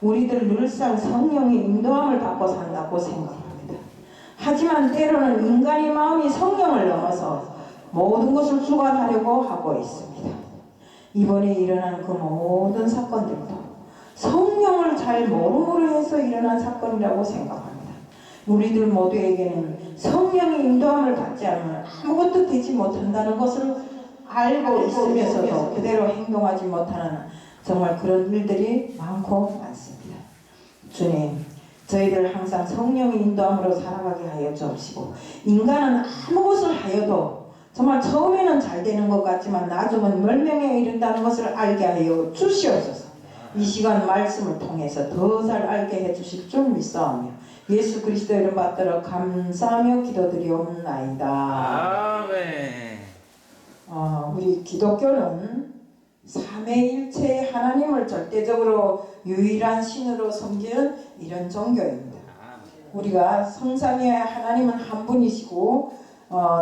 우리들 늘상 성령의 인도함을 받고 산다고 생각합니다. 하지만 때로는 인간의 마음이 성령을 넘어서 모든 것을 주관하려고 하고 있습니다. 이번에 일어난 그 모든 사건들도 성령을 잘 모름으로 해서 일어난 사건이라고 생각합니다. 우리들 모두에게는 성령의 인도함을 받지 않으면 아무것도 되지 못한다는 것을 알고 있으면서도 그대로 행동하지 못하는 정말 그런 일들이 많고 많습니다. 주님, 저희들 항상 성령의 인도함으로 살아가게 하여 주옵시고, 인간은 아무 것을 하여도 정말 처음에는 잘 되는 것 같지만 나중은 멸망에 이른다는 것을 알게 하여 주시옵소서. 이 시간 말씀을 통해서 더 잘 알게 해주실 줄 믿사오며 예수 그리스도 이름 받들어 감사하며 기도드리옵나이다. 아멘. 우리 기독교는 삼위일체 하나님을 절대적으로 유일한 신으로 섬기는 이런 종교입니다. 우리가 성삼위의 하나님은 한 분이시고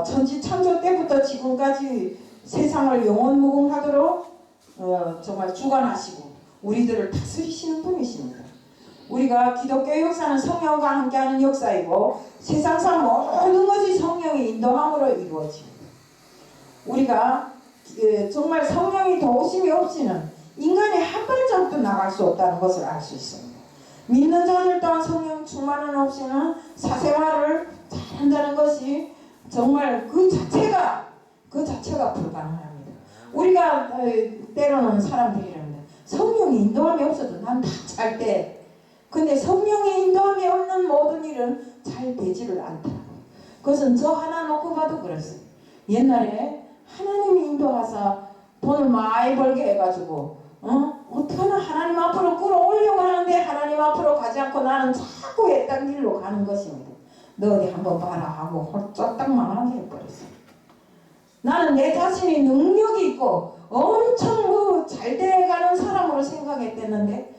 천지창조 때부터 지금까지 세상을 영원무궁하도록 정말 주관하시고 우리들을 다스리시는 분이십니다. 우리가 기독교 역사는 성령과 함께하는 역사이고 세상상 모든 것이 성령의 인도함으로 이루어집니다. 우리가 정말 성령의 도우심이 없이는 인간이 한 발자국도 나갈 수 없다는 것을 알 수 있습니다. 믿는 자들 또한 성령 충만은 없이는 사생활을 잘한다는 것이 정말 그 자체가 불가능합니다. 우리가 때로는 사람들이 이럽니다. 성령의 인도함이 없어도 난 다 잘 돼. 근데 성령의 인도함이 없는 모든 일은 잘 되지를 않더라고요. 그것은 저 하나 놓고 봐도 그렇습니다. 옛날에 하나님이 인도하사 돈을 많이 벌게 해가지고 어떡하나 하나님 앞으로 끌어올려고 하는데 하나님 앞으로 가지 않고 나는 자꾸 옛땅 길로 가는 것입니다. 너 어디 한번 봐라 하고 홀짝딱만하게 해버렸어요. 나는 내 자신이 능력이 있고 엄청 잘 돼가는 사람으로 생각했댔는데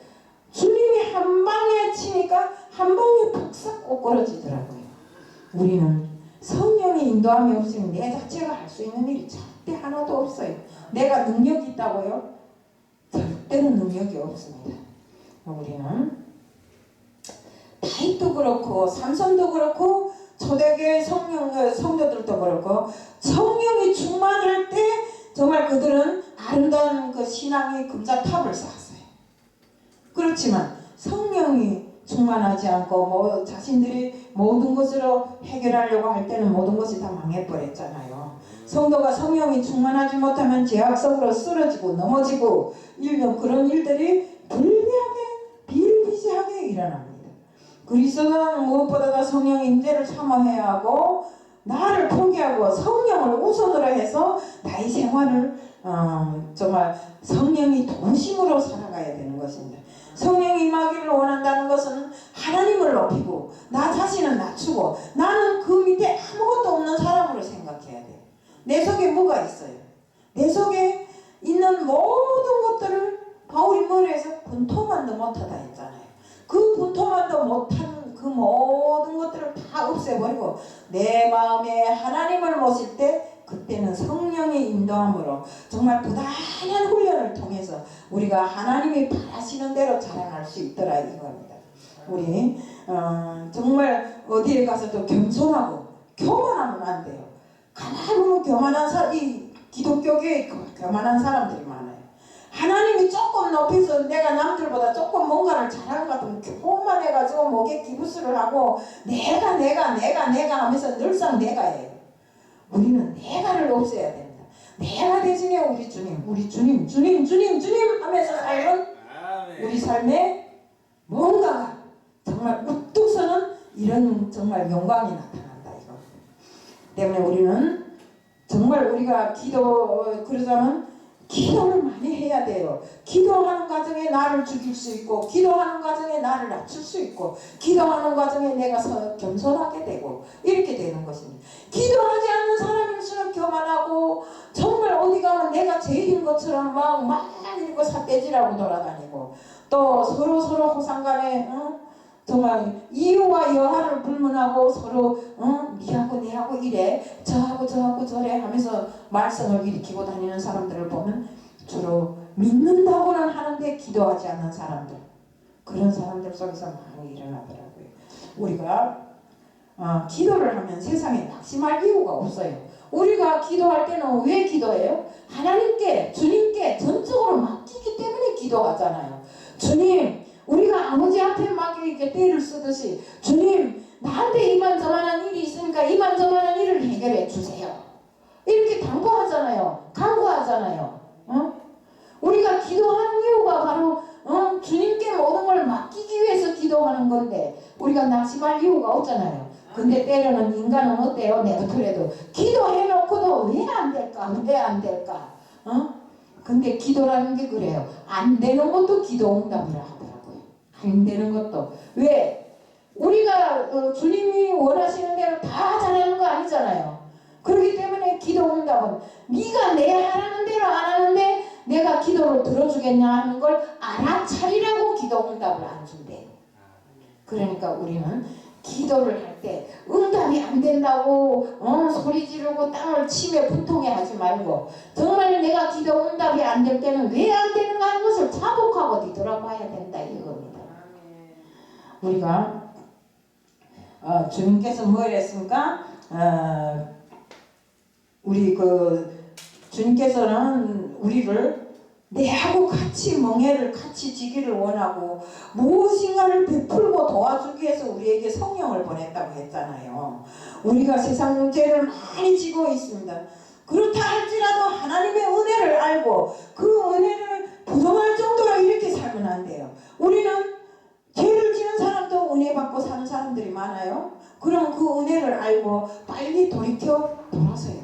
주님이 한 방에 치니까 한 방에 푹싹 꼬꾸러지더라고요. 우리는 성령의 인도함이 없으면 내 자체가 할 수 있는 일이 절대 하나도 없어요. 내가 능력이 있다고요? 절대로 능력이 없습니다. 우리는 다윗도 그렇고 삼손도 그렇고 초대교회 성도들도 그렇고 성령이 충만할 때 정말 그들은 아름다운 그 신앙의 금자탑을 쌓았어요. 그렇지만 성령이 충만하지 않고 자신들이 모든 것으로 해결하려고 할 때는 모든 것이 다 망해버렸잖아요. 성도가 성령이 충만하지 못하면 죄악 속으로 쓰러지고 넘어지고 그런 일들이 비일비재하게 일어납니다. 그리스도는 무엇보다도 성령의 임재를 사모해야 하고 나를 포기하고 성령을 우선으로 해서 나의 생활을 정말 성령이 도심으로 살아가야 되는 것입니다. 성령이 임하기를 원한다는 것은 하나님을 높이고 나 자신은 낮추고 나는 그 밑에 아무것도 없는 사람으로 생각해야 돼요. 내 속에 뭐가 있어요? 내 속에 있는 모든 것들을 바울이 머리에서 분토만도 못하다 했잖아요. 그 분토만도 못한 그 모든 것들을 다 없애버리고 내 마음에 하나님을 모실 때 그때는 성령의 인도함으로 정말 부단한 훈련을 통해서 우리가 하나님이 바라시는 대로 자라날 수 있더라 이겁니다. 우리 정말 어디에 가서도 겸손하고 교만하면 안 돼요. 가만히 보면 교만한 이 기독교계에 교만한 사람들이 많아요. 하나님이 조금 높여서 내가 남들보다 조금 뭔가를 잘하는 것 같으면 교만해가지고 목에 기부스를 하고 내가 하면서 늘상 내가예요. 우리는 내가를 없애야 됩니다. 내가 대신에 우리 주님 하면서 살면 우리 삶에 뭔가가 정말 우뚝 서는 이런 정말 영광이 나타난다 이거. 때문에 우리는 정말 우리가 그러자면 기도를 많이 해야 돼요. 기도하는 과정에 나를 죽일 수 있고 기도하는 과정에 나를 낮출 수 있고 기도하는 과정에 내가 겸손하게 되고 이렇게 되는 것입니다. 기도하지 않는 사람일수록 교만하고 정말 어디 가면 내가 제일인 것처럼 막 이러고 삿대질하고 돌아다니고 또 서로 호상간에 정말 이유와 여하를 불문하고 서로 니하고 내하고 이래 저하고 저래 하면서 말썽을 일으키고 다니는 사람들을 보면 주로 믿는다고는 하는데 기도하지 않는 사람들 그런 사람들 속에서 많이 일어나더라고요. 우리가 기도를 하면 세상에 낙심할 이유가 없어요. 우리가 기도할 때는 왜 기도해요? 하나님께, 주님께 전적으로 맡기기 때문에 기도하잖아요. 주님, 우리가 아버지 앞에 막 이렇게 때를 쓰듯이 주님, 나한테 이만저만한 일이 있으니까 이만저만한 일을 해결해 주세요. 이렇게 당부하잖아요. 간구하잖아요. 우리가 기도하는 이유가 바로 주님께 모든 걸 맡기기 위해서 기도하는 건데 우리가 낙심할 이유가 없잖아요. 근데 때로는 인간은 어때요? 내버려도 기도해놓고도 왜 안 될까? 왜 안 될까? 근데 기도라는 게 그래요. 안 되는 것도 기도 응답이라 하더라고요. 안 되는 것도. 왜? 우리가 주님이 원하시는 대로 다 잘하는 거 아니잖아요. 그렇기 때문에 기도 응답은 네가 내 하라는 대로 안 하는데 내가 기도를 들어주겠냐 하는 걸 알아차리라고 기도 응답을 안 준대요. 그러니까 우리는 기도를 할 때 응답이 안 된다고 소리 지르고 땅을 치며 분통해 하지 말고 정말 내가 기도 응답이 안 될 때는 왜 안 되는가 하는 것을 자복하고 뒤돌아봐야 된다 이겁니다. 우리가 주님께서 뭘 했습니까? 우리 주님께서는 우리를 내하고 같이 멍에를 같이 지기를 원하고 무엇인가를 베풀고 도와주기 위해서 우리에게 성령을 보냈다고 했잖아요. 우리가 세상 문제를 많이 지고 있습니다. 그렇다 할지라도 하나님의 은혜를 알고 그 은혜를 부정할 정도로 이렇게 살면 안 돼요. 우리는 죄를 지는 사람도 은혜 받고 사는 사람들이 많아요. 그럼 그 은혜를 알고 빨리 돌아서야 되는 거지.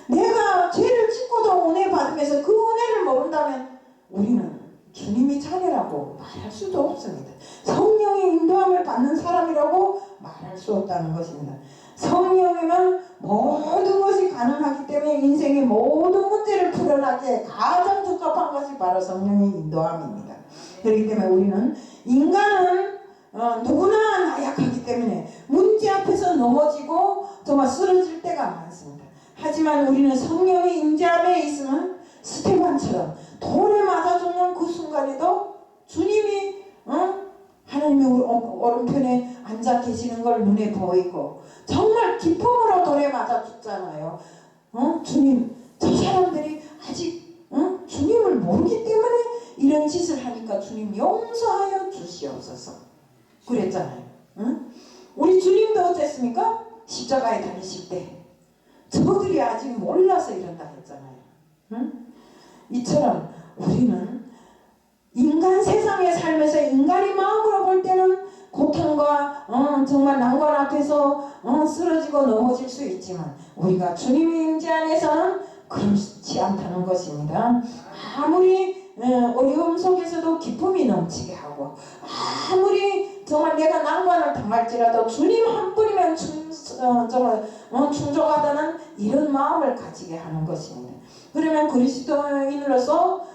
내가 죄를 짓고도 은혜 받으면서 그 은혜를 모른다면 우리는 주님이 자녀라고 말할 수도 없습니다. 성령의 인도함을 받는 사람이라고 말할 수 없다는 것입니다. 성령이면 모든 것이 가능하기 때문에 인생의 모든 문제를 풀어나기에 가장 적합한 것이 바로 성령의 인도함입니다. 그렇기 때문에 우리는 인간은 누구나 나약하기 때문에 문제 앞에서 넘어지고 정말 쓰러질 때가 많습니다. 하지만 우리는 성령의 임재함에 있으면 스테반처럼 돌에 맞아 죽는 그 순간에도 주님이 하나님의 오른편에 앉아 계시는 걸 눈에 보이고 정말 기쁨으로 돌에 맞아 죽잖아요. 주님, 저 사람들이 아직 주님을 모르기 때문에 이런 짓을 하니까 주님 용서하여 주시옵소서 그랬잖아요. 우리 주님도 어땠습니까? 십자가에 달리실 때 저들이 아직 몰라서 이런다 했잖아요. 이처럼 우리는 인간 세상에 살면서 인간의 마음으로 볼 때는 고통과 정말 난관 앞에서 쓰러지고 넘어질 수 있지만 우리가 주님의 임재 안에서는 그렇지 않다는 것입니다. 아무리 어려움 속에서도 기쁨이 넘치게 하고 아무리 정말 내가 난관을 당할지라도 주님 한 분이면 정말 충족하다는 이런 마음을 가지게 하는 것입니다. 그러면 그리스도인으로서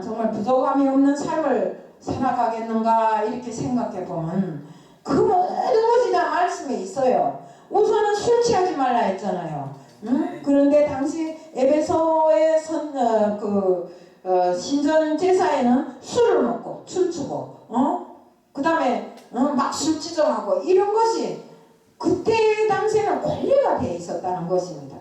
정말 부족함이 없는 삶을 살아가겠는가 이렇게 생각해 보면 그 모든 것이 다 말씀에 있어요. 우선은 술 취하지 말라 했잖아요. 그런데 당시 에베소의 신전 제사에는 술을 먹고 춤추고 그 다음에 막 술지정하고 이런 것이 그때 당시에는 권리가 되어 있었다는 것입니다.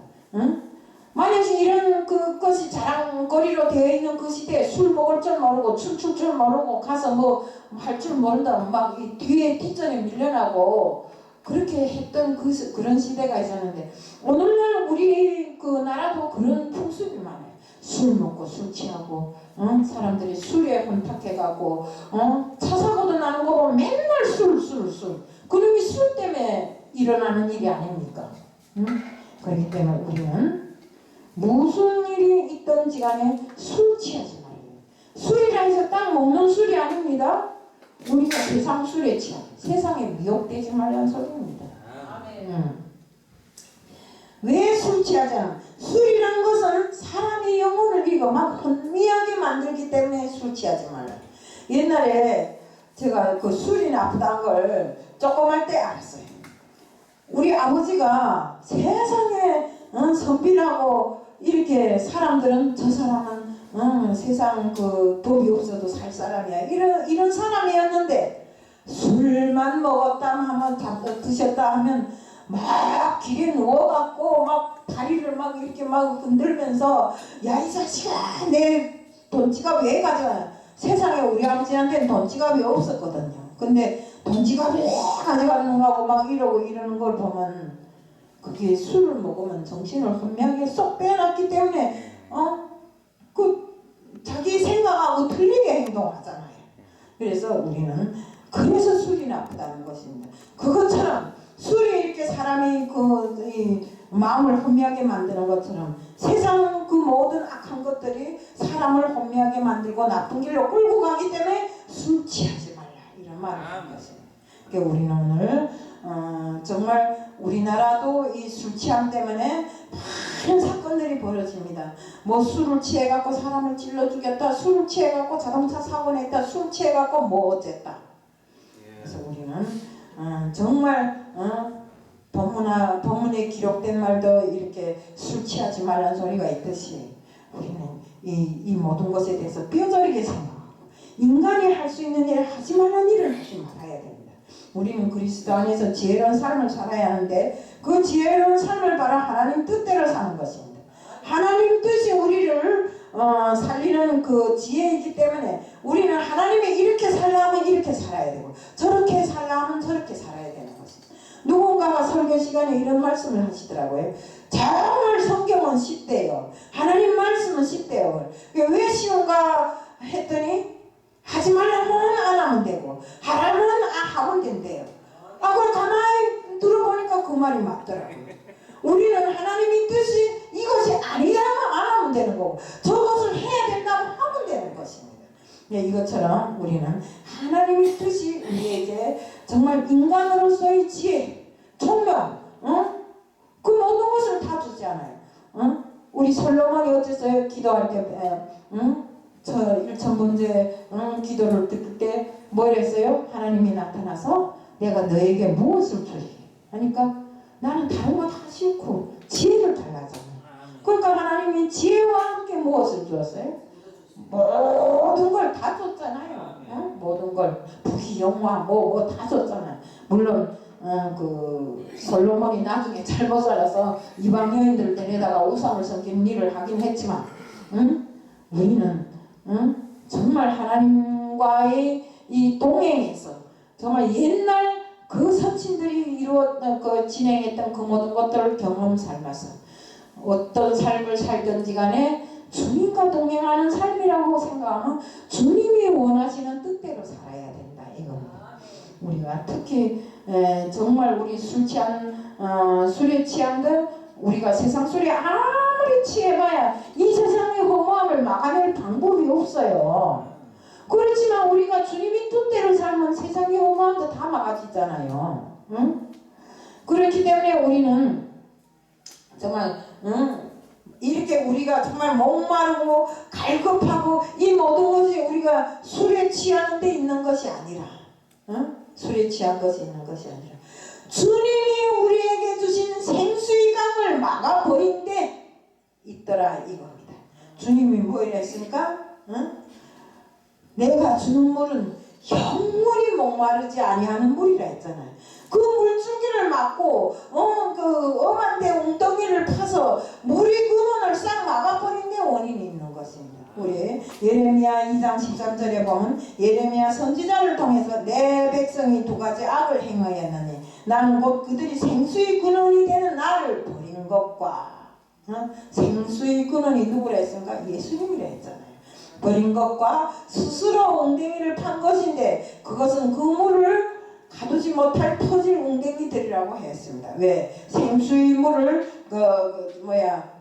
만약에 이런 것이 자랑거리로 되어 있는 그 시대에 술 먹을 줄 모르고 춤출 줄 모르고 가서 뭐 할 줄 모른다 막 뒤에 뒷전에 밀려나고 그렇게 했던 그런 시대가 있었는데 오늘날 우리 그 나라도 그런 풍습이 많아요. 술 먹고 술 취하고 사람들이 술에 혼탁해가고 차 사고도 나는 거 보면 맨날 술. 그놈이 술 때문에 일어나는 일이 아닙니까? 그렇기 때문에 우리는 무슨 일이 있든지 간에 술 취하지 말아요. 술이라 해서 딱 먹는 술이 아닙니다. 우리가 세상 술에 취한 세상에 미혹되지 말라는 소리입니다. 왜 술 취하지 않아? 술이란 것은 사람의 영혼을 이거 막 혼미하게 만들기 때문에 술 취하지 말라. 옛날에 제가 그 술이 나쁘다는 걸 조그만 때 알았어요. 우리 아버지가 세상에 선비라고 이렇게 사람들은 저 사람은 세상 그 돈이 없어도 살 사람이야. 이런 사람이었는데 술만 먹었다 하면 드셨다 하면 막 길에 누워갖고 막 다리를 막 이렇게 막 흔들면서 야 이 자식아 내 돈지갑 왜 가져가. 세상에 우리 아버지한테는 돈지갑이 없었거든요. 근데 돈지갑을 왜 가져가는가 하고 막 이러고 이러는 걸 보면 그게 술을 먹으면 정신을 혼미하게 쏙 빼놨기 때문에 그 자기 생각하고 틀리게 행동하잖아요. 그래서 우리는 그래서 술이 나쁘다는 것입니다. 그것처럼 술이 이렇게 사람이 이 마음을 혼미하게 만드는 것처럼 세상 그 모든 악한 것들이 사람을 혼미하게 만들고 나쁜 길로 끌고 가기 때문에 술 취하지 말라 이런 말을 하는 것입니다. 그러니까 우리는 오늘 정말 우리나라도 이 술 취함 때문에 많은 사건들이 벌어집니다. 뭐 술을 취해갖고 사람을 찔러 죽였다, 술을 취해갖고 자동차 사고 냈다, 술 취해갖고 뭐 어쨌다. 그래서 우리는 정말 본문에 기록된 말도 이렇게 술 취하지 말라는 소리가 있듯이 우리는 이 모든 것에 대해서 뼈저리게 생각하고 인간이 할 수 있는 일을 하지 말라는 일을 하지 말아야 됩니다. 우리는 그리스도 안에서 지혜로운 삶을 살아야 하는데 그 지혜로운 삶을 바라 하나님 뜻대로 사는 것입니다. 하나님 뜻이 우리를 살리는 그 지혜이기 때문에 우리는 하나님이 이렇게 살라 하면 이렇게 살아야 되고 저렇게 살라 하면 저렇게 살아야 되는 것입니다. 누군가가 설교 시간에 이런 말씀을 하시더라고요. 정말 성경은 쉽대요. 하나님 말씀은 쉽대요. 왜 쉬운가 했더니 하지 말라면 안 하면 되고 하라면 하면 된대요. 그걸 가만히 들어보니까 그 말이 맞더라고요. 우리는 하나님의 뜻이 이것이 아니라면 안 하면 되는 거고 저것을 해야 된다면 하면 되는 것입니다. 이것처럼 우리는 하나님의 뜻이 우리에게 정말 인간으로서의 지혜, 총명, 그 모든 것을 다 주잖아요. 우리 솔로몬이 어땠어요? 기도할 때, 저 1000번째 기도를 듣을 때 뭐 이랬어요? 하나님이 나타나서 내가 너에게 무엇을 주리? 하니까 나는 다른 거 다 싫고 지혜를 달라잖아요. 그러니까 하나님이 지혜와 함께 무엇을 주었어요? 모든 걸 다 줬잖아요. 모든 걸 부귀 영화 뭐 다 줬잖아요. 물론 그 솔로몬이 나중에 잘못 살아서 이방 여인들 데려다가 우상을 섬기는 일을 하긴 했지만 우리는 정말 하나님과의 이 동행에서 정말 옛날 그 선친들이 진행했던 그 모든 것들을 경험 삼아서 어떤 삶을 살든지 간에 주님과 동행하는 삶이라고 생각하면 주님이 원하시는 뜻대로 살아야 된다 이겁니다. 우리가 특히 정말 우리 술에 취한들 우리가 세상 술에 아무리 취해봐야 이 세상의 허무함을 막아낼 방법이 없어요. 그렇지만 우리가 주님이 뜻대로 살면 세상의 허무함도 다 막아지잖아요. 그렇기 때문에 우리는 정말 이렇게 우리가 정말 목마르고 갈급하고 이 모든 것이 우리가 술에 취하는 데 있는 것이 아니라 술에 취한 것이 있는 것이 아니라 주님이 우리에게 주신 생수의 강을 막아버린 데 있더라 이겁니다. 주님이 뭐 이랬습니까? 내가 주는 물은 영원히 목마르지 아니하는 물이라 했잖아요. 그 물줄기를 막고 그 엄한 데 웅덩이를 파서 물의 근원을 싹 막아버린 데 원인이 있는 것입니다. 우리 예레미야 2장 13절에 보면 예레미야 선지자를 통해서 내 백성이 두 가지 악을 행하였느니 나는 곧 그들이 생수의 근원이 되는 나를 버린 것과 생수의 근원이 누구라 했습니까? 예수님이라 했잖아요. 버린 것과 스스로 웅덩이를 판 것인데 그것은 그 물을 가두지 못할 터질 웅덩이들이라고 했습니다. 왜? 생수의 물을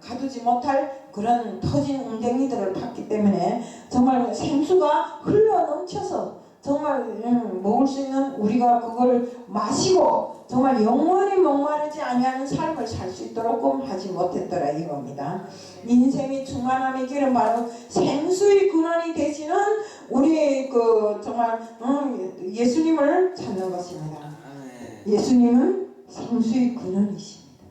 가두지 못할 그런 터진 웅덩이들을 팠기 때문에 정말 생수가 흘러 넘쳐서 정말 먹을 수 있는 우리가 그걸 마시고 정말 영원히 목마르지 아니하는 삶을 살 수 있도록 하지 못했더라 이겁니다. 인생의 충만함의 길은 바로 생수의 근원이 되시는 우리 정말 예수님을 찾는 것입니다. 예수님은 생수의 근원이십니다.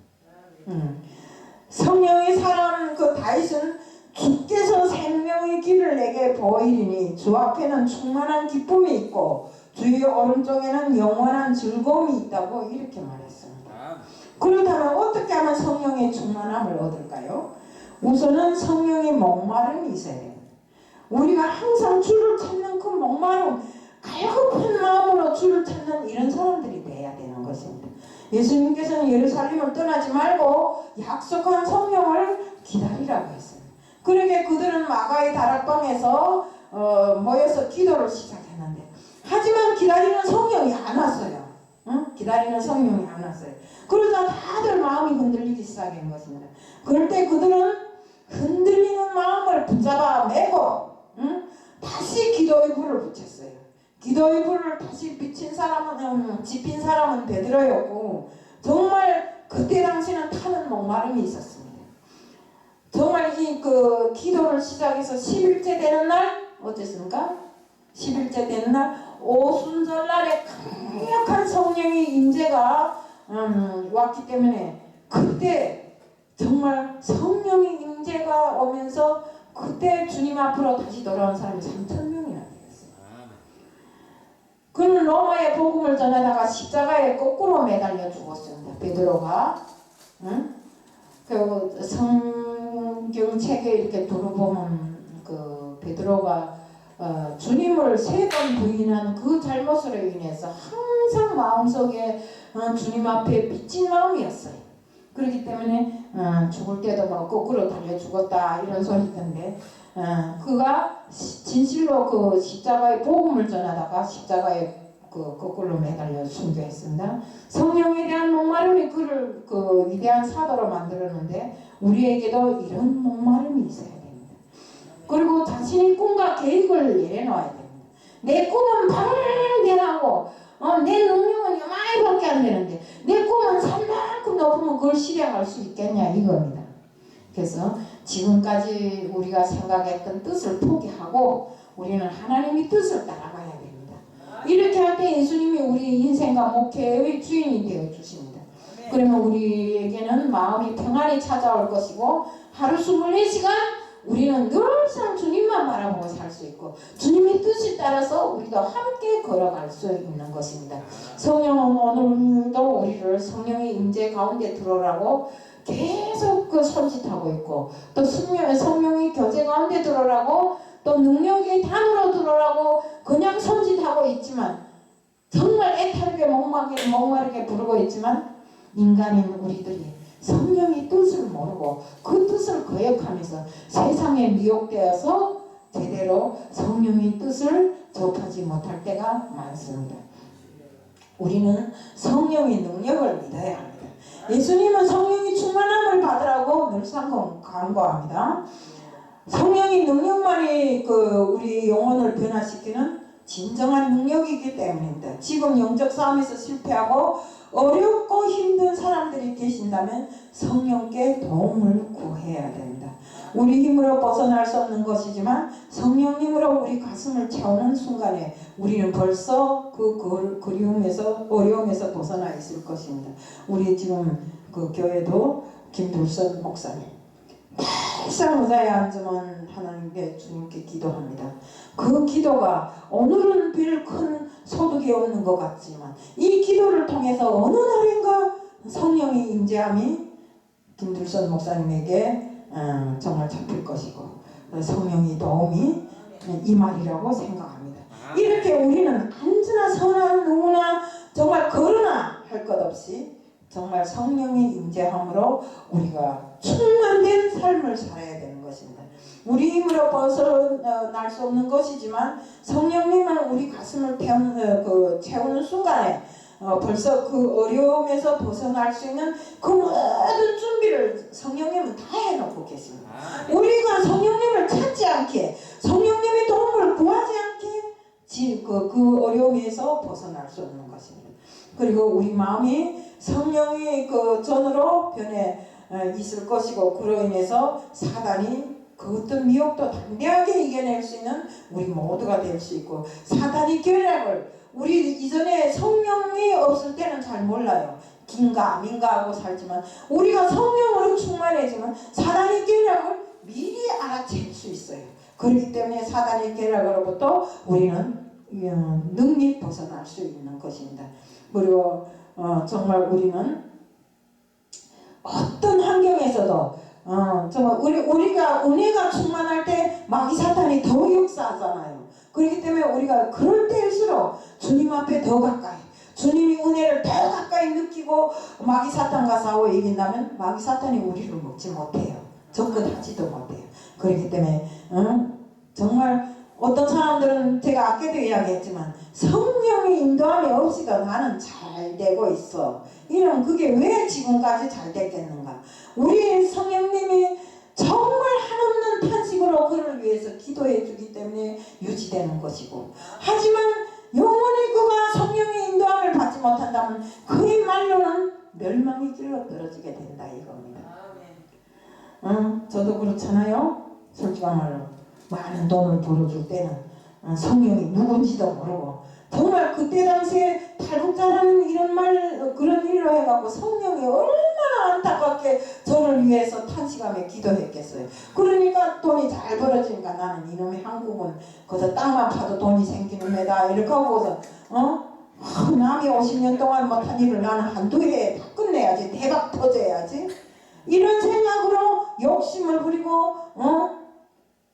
성령의 사람 다윗은 주께서 생명의 길을 내게 보이리니 주 앞에는 충만한 기쁨이 있고 주의 오른쪽에는 영원한 즐거움이 있다고 이렇게 말했습니다. 그렇다면 어떻게 하면 성령의 충만함을 얻을까요? 우선은 성령의 목마름이 있어야 됩니다. 우리가 항상 주를 찾는 그 목마름, 갈급한 마음으로 주를 찾는 이런 사람들이 돼야 되는 것입니다. 예수님께서는 예루살렘을 떠나지 말고 약속한 성령을 기다리라고 했습니다. 그러게 그들은 마가의 다락방에서 모여서 기도를 시작했는데, 하지만 기다리는 성령이 안 왔어요. 기다리는 성령이 안 왔어요. 그러자 다들 마음이 흔들리기 시작한 것입니다. 그럴 때 그들은 흔들리는 마음을 붙잡아 매고 다시 기도의 불을 붙였어요. 기도의 불을 다시 지핀 사람은 베드로였고, 정말 그때 당시는 타는 목마름이 있었습니다. 정말 이 기도를 시작해서 10일째 되는 날 어땠습니까? 10일째 되는 날 오순절날에 강력한 성령의 임재가 왔기 때문에, 그때 정말 성령의 임재가 오면서 그때 주님 앞으로 다시 돌아온 사람이 3,000명이나 되었어요. 그는 로마의 복음을 전하다가 십자가에 거꾸로 매달려 죽었습니다. 베드로가. 그 성경책에 이렇게 들어보면 그 베드로가 주님을 3번 부인한 그 잘못으로 인해서 항상 마음속에 주님 앞에 빚진 마음이었어요. 그렇기 때문에 죽을 때도 막 거꾸로 달려 죽었다 이런 소리 있던데, 그가 진실로 그 십자가의 복음을 전하다가 십자가에 거꾸로 매달려 순교했습니다. 성령에 대한 목마름이 그를 그 위대한 사도로 만들었는데, 우리에게도 이런 목마름이 있어야 됩니다. 그리고 자신의 꿈과 계획을 내려놓아야 됩니다. 내 꿈은 방대하고 내 능력은 요만히밖에 안 되는데 내 꿈은 산만큼 높으면 그걸 실행할 수 있겠냐 이겁니다. 그래서 지금까지 우리가 생각했던 뜻을 포기하고 우리는 하나님의 뜻을 따라가야 됩니다. 이렇게 할 때 예수님이 우리 인생과 목회의 주인이 되어 주십니다. 그러면 우리에게는 마음이 평안이 찾아올 것이고, 하루 24시간 우리는 늘상 주님만 바라보고 살 수 있고 주님의 뜻에 따라서 우리도 함께 걸어갈 수 있는 것입니다. 성령은 오늘도 우리를 성령의 임재 가운데 들어오라고 계속 손짓하고 있고, 또 성령의 교제 가운데 들어오라고, 또 능력의 단으로 들어오라고 그냥 손짓하고 있지만, 정말 애타게 목마르게 부르고 있지만, 인간인 우리들이 성령의 뜻을 모르고 그 뜻을 거역하면서 세상에 미혹되어서 제대로 성령의 뜻을 접하지 못할 때가 많습니다. 우리는 성령의 능력을 믿어야 합니다. 예수님은 성령의 충만함을 받으라고 늘상 강구합니다. 성령의 능력만이 우리 영혼을 변화시키는 진정한 능력이기 때문입니다. 지금 영적 싸움에서 실패하고 어렵고 힘든 사람들이 계신다면 성령께 도움을 구해야 됩니다. 우리 힘으로 벗어날 수 없는 것이지만 성령님으로 우리 가슴을 채우는 순간에 우리는 벌써 그 그리움에서 어려움에서 벗어나 있을 것입니다. 우리 지금 그 교회도 김둘선 목사님 항상 의자에 앉으면 하나님께 주님께 기도합니다. 그 기도가 오늘은 별 큰 소득이 없는 것 같지만 이 기도를 통해서 어느 날인가 성령의 임재함이 김둘선 목사님에게 정말 잡힐 것이고 성령의 도움이 임하리라고 생각합니다. 이렇게 우리는 언제나 선한 누구나 정말 그러나 할 것 없이 정말 성령의 임재함으로 우리가 충만된 삶을 살아야 되는 것입니다. 우리 힘으로 벗어날 수 없는 것이지만 성령님은 우리 가슴을 채우는 순간에 벌써 그 어려움에서 벗어날 수 있는 그 모든 준비를 성령님은 다 해놓고 계십니다. 우리가 성령님을 찾지 않게, 성령님의 도움을 구하지 않게 그 어려움에서 벗어날 수 없는 것입니다. 그리고 우리 마음이 성령의 그 전으로 변해 있을 것이고, 그로 인해서 사단이 그 어떤 미혹도 담대하게 이겨낼 수 있는 우리 모두가 될 수 있고, 사단이 계략을 우리 이전에 성령이 없을 때는 잘 몰라요. 긴가 민가 하고 살지만 우리가 성령으로 충만해지면 사단이 계략을 미리 알아챌 수 있어요. 그렇기 때문에 사단의 계략으로부터 우리는 능히 벗어날 수 있는 것입니다. 그리고 정말 우리는 어떤 환경에서도 정말 우리가 은혜가 충만할 때 마귀 사탄이 더 역사하잖아요. 그렇기 때문에 우리가 그럴 때일수록 주님 앞에 더 가까이, 주님이 은혜를 더 가까이 느끼고 마귀 사탄과 싸워 이긴다면 마귀 사탄이 우리를 먹지 못해요. 접근하지도 못해요. 그렇기 때문에 정말 어떤 사람들은 제가 아까도 이야기했지만 성령의 인도함이 없이도 나는 잘 되고 있어. 이런 그게 왜 지금까지 잘 됐겠는가? 우리 성령님이 정말 한없는 탄식으로 그를 위해서 기도해 주기 때문에 유지되는 것이고, 하지만 영원히 그가 성령의 인도함을 받지 못한다면 그의 말로는 멸망의 길로 떨어지게 된다 이겁니다. 저도 그렇잖아요. 솔직한 말로 많은 돈을 벌어줄 때는 성령이 누군지도 모르고, 정말 그때 당시에 탈북자라는 이런 그런 일로 해갖고 성령이 얼마나 안타깝게 저를 위해서 탄식하며 기도했겠어요. 그러니까 돈이 잘 벌어지니까 나는 이놈의 한국은 그저 땅만 파도 돈이 생기는 데다 이렇게 하고서 남이 50년 동안 못한 일을 나는 한두 해에 다 끝내야지, 대박 터져야지, 이런 생각으로 욕심을 부리고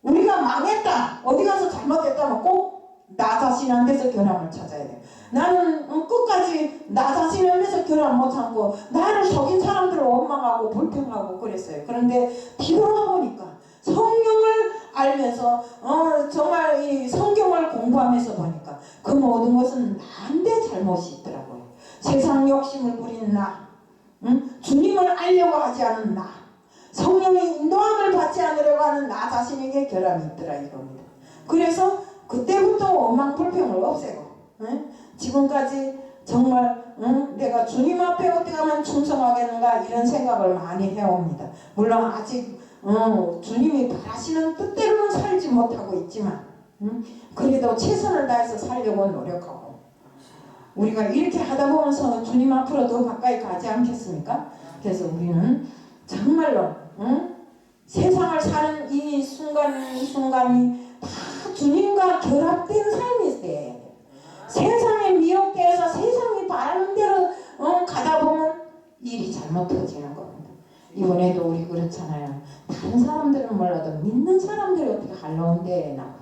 우리가 망했다, 어디 가서 잘못했다면 꼭 나 자신한테서 결함을 찾아야 돼. 나는 끝까지 나 자신한테서 결함 못 참고 나를 속인 사람들을 원망하고 불평하고 그랬어요. 그런데 뒤돌아보니까 성령을 알면서 정말 이 성경을 공부하면서 보니까 그 모든 것은 나한테 잘못이 있더라고요. 세상 욕심을 부리는 나, 주님을 알려고 하지 않은 나, 성령의 인도함을 받지 않으려고 하는 나 자신에게 결함이 있더라 이겁니다. 그래서 그때부터 원망 불평을 없애고 지금까지 정말 내가 주님 앞에 어떻게 하면 충성하겠는가 이런 생각을 많이 해옵니다. 물론 아직 주님이 바라시는 뜻대로는 살지 못하고 있지만 그래도 최선을 다해서 살려고 노력하고, 우리가 이렇게 하다 보면서 주님 앞으로 더 가까이 가지 않겠습니까? 그래서 우리는 정말로 세상을 사는 이 순간이 다 주님과 결합된 삶이 돼야 돼요. 세상에 미혹되어서 세상이 바라는 대로 가다 보면 일이 잘못 터지는 겁니다. 이번에도 우리 그렇잖아요. 다른 사람들은 몰라도 믿는 사람들이 어떻게 한로운 데에 나와요.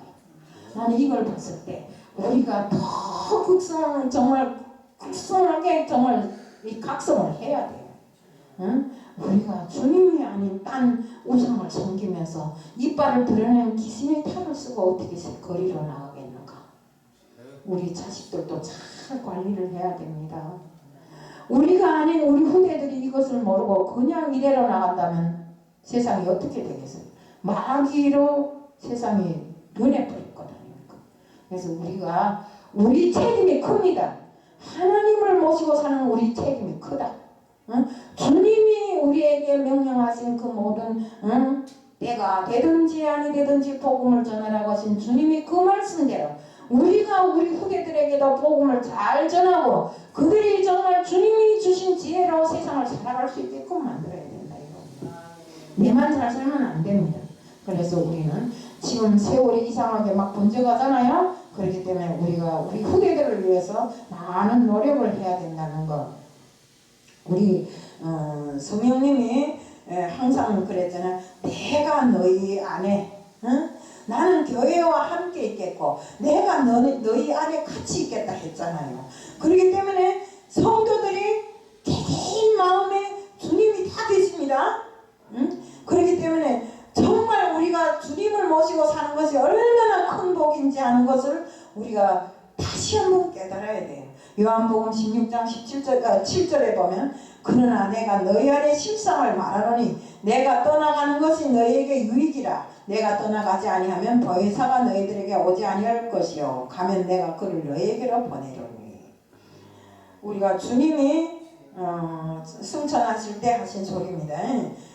나는 이걸 봤을 때 우리가 더 극성하게 정말 이 각성을 해야 돼요. 우리가 주님이 아닌 딴 우상을 섬기면서 이빨을 드러내는 기심의 탈을 쓰고 어떻게 거리로 나가겠는가? 우리 자식들도 잘 관리를 해야 됩니다. 우리가 아닌 우리 후대들이 이것을 모르고 그냥 이대로 나간다면 세상이 어떻게 되겠어요? 마귀로 세상이 눈에 보일 것 아닙니까? 그래서 우리 책임이 큽니다. 하나님을 모시고 사는 우리 책임이 크다. 주님이 우리에게 명령하신 그 모든 때가 되든지 아니 되든지 복음을 전하라고 하신 주님이 그 말씀대로 우리가 우리 후대들에게도 복음을 잘 전하고 그들이 정말 주님이 주신 지혜로 세상을 살아갈 수 있게끔 만들어야 된다 이거. 내만 잘 살면 안 됩니다. 그래서 우리는 지금 세월이 이상하게 막 번져가잖아요. 그렇기 때문에 우리가 우리 후대들을 위해서 많은 노력을 해야 된다는 것. 우리 성령님이 항상 그랬잖아요. 내가 너희 안에 나는 교회와 함께 있겠고 내가 너희 안에 같이 있겠다 했잖아요. 그렇기 때문에 성도들이 개개인 마음에 주님이 다 계십니다. 그렇기 때문에 정말 우리가 주님을 모시고 사는 것이 얼마나 큰 복인지 하는 것을 우리가 다시 한번 깨달아야 돼요. 요한복음 16장 7절에 보면 그러나 내가 너희 안에 실상을 말하노니 내가 떠나가는 것이 너희에게 유익이라. 내가 떠나가지 아니하면 보혜사가 너희들에게 오지 아니할 것이요 가면 내가 그를 너희에게로 보내려니. 우리가 주님이 승천하실 때 하신 소리입니다.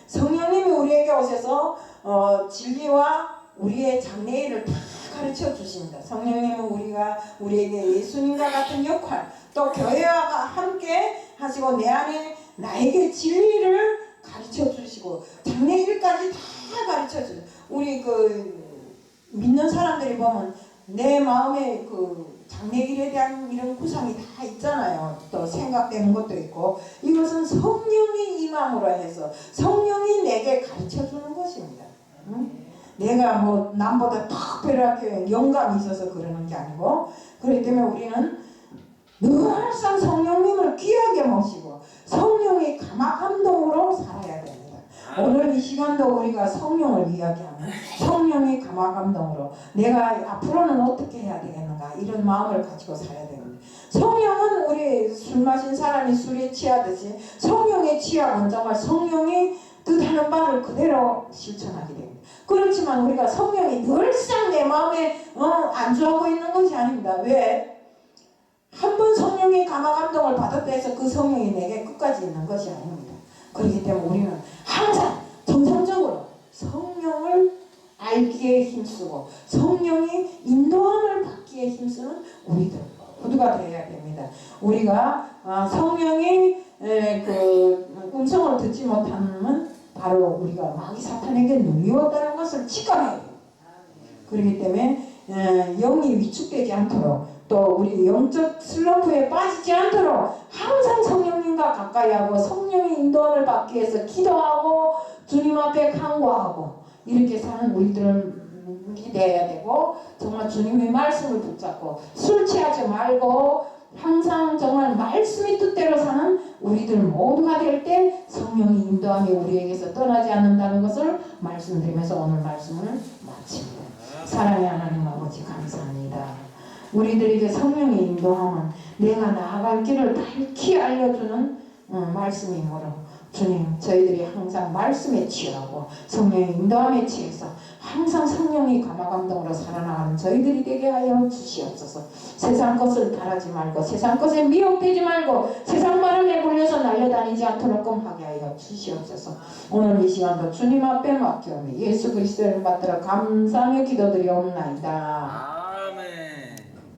성령님이 우리에게 오셔서 진리와 우리의 장래일을 다 가르쳐 주십니다. 성령님은 우리에게 예수님과 같은 역할, 또 교회와 함께 하시고 내 안에 나에게 진리를 가르쳐 주시고 장래일까지 다 가르쳐줘요. 우리 믿는 사람들이 보면 내 마음에 장래일에 대한 이런 구상이 다 있잖아요. 또 생각되는 것도 있고, 이것은 성령이 임함으로 해서 성령이 내게 가르쳐주는 것입니다. 응? 내가 뭐 남보다 특별하게 영감이 있어서 그러는 게 아니고, 그렇기 때문에 우리는 늘상 성령님을 귀하게 모시고 성령의 감화감동으로 살아야 됩니다. 오늘 이 시간도 우리가 성령을 이야기하는 성령의 감화감동으로 내가 앞으로는 어떻게 해야 되겠는가 이런 마음을 가지고 살아야 됩니다. 성령은 우리 술 마신 사람이 술에 취하듯이 성령에 취하면 정말 성령이 뜻하는 바를 그대로 실천하게 됩니다. 그렇지만 우리가 성령이 늘상 내 마음에 안주하고 있는 것이 아닙니다. 왜? 한 번 성령의 감화감동을 받았다 해서 그 성령이 내게 끝까지 있는 것이 아닙니다. 그렇기 때문에 우리는 항상 정상적으로 성령을 알기에 힘쓰고 성령의 인도함을 받기에 힘쓰는 우리들 모두가 되어야 됩니다. 우리가 성령의 음성을 듣지 못하면 바로 우리가 마귀 사탄에게 눌리웠다는 것을 직감해야 돼요. 그렇기 때문에 영이 위축되지 않도록 또 우리 영적 슬럼프에 빠지지 않도록 항상 성령님과 가까이 하고 성령의 인도함을 받기 위해서 기도하고 주님 앞에 간구하고 이렇게 사는 우리들은 되어야 되고, 정말 주님의 말씀을 붙잡고 술 취하지 말고 항상 정말 말씀의 뜻대로 사는 우리들 모두가 될 때 성령의 인도함이 우리에게서 떠나지 않는다는 것을 말씀드리면서 오늘 말씀을 마칩니다. 사랑의 하나님 아버지 감사합니다. 우리들에게 성령의 인도함은 내가 나아갈 길을 밝히 알려주는 말씀이므로 주님, 저희들이 항상 말씀에 취하고 성령의 인도함에 취해서 항상 성령의 감화감동으로 살아나가는 저희들이 되게 하여 주시옵소서. 세상 것을 바라지 말고 세상 것에 미혹되지 말고 세상 바람에 굴려서 날려다니지 않도록 하게 하여 주시옵소서. 오늘 이 시간도 주님 앞에 맡겨오며 예수 그리스도를 받들어 감사하며 기도드리옵나이다.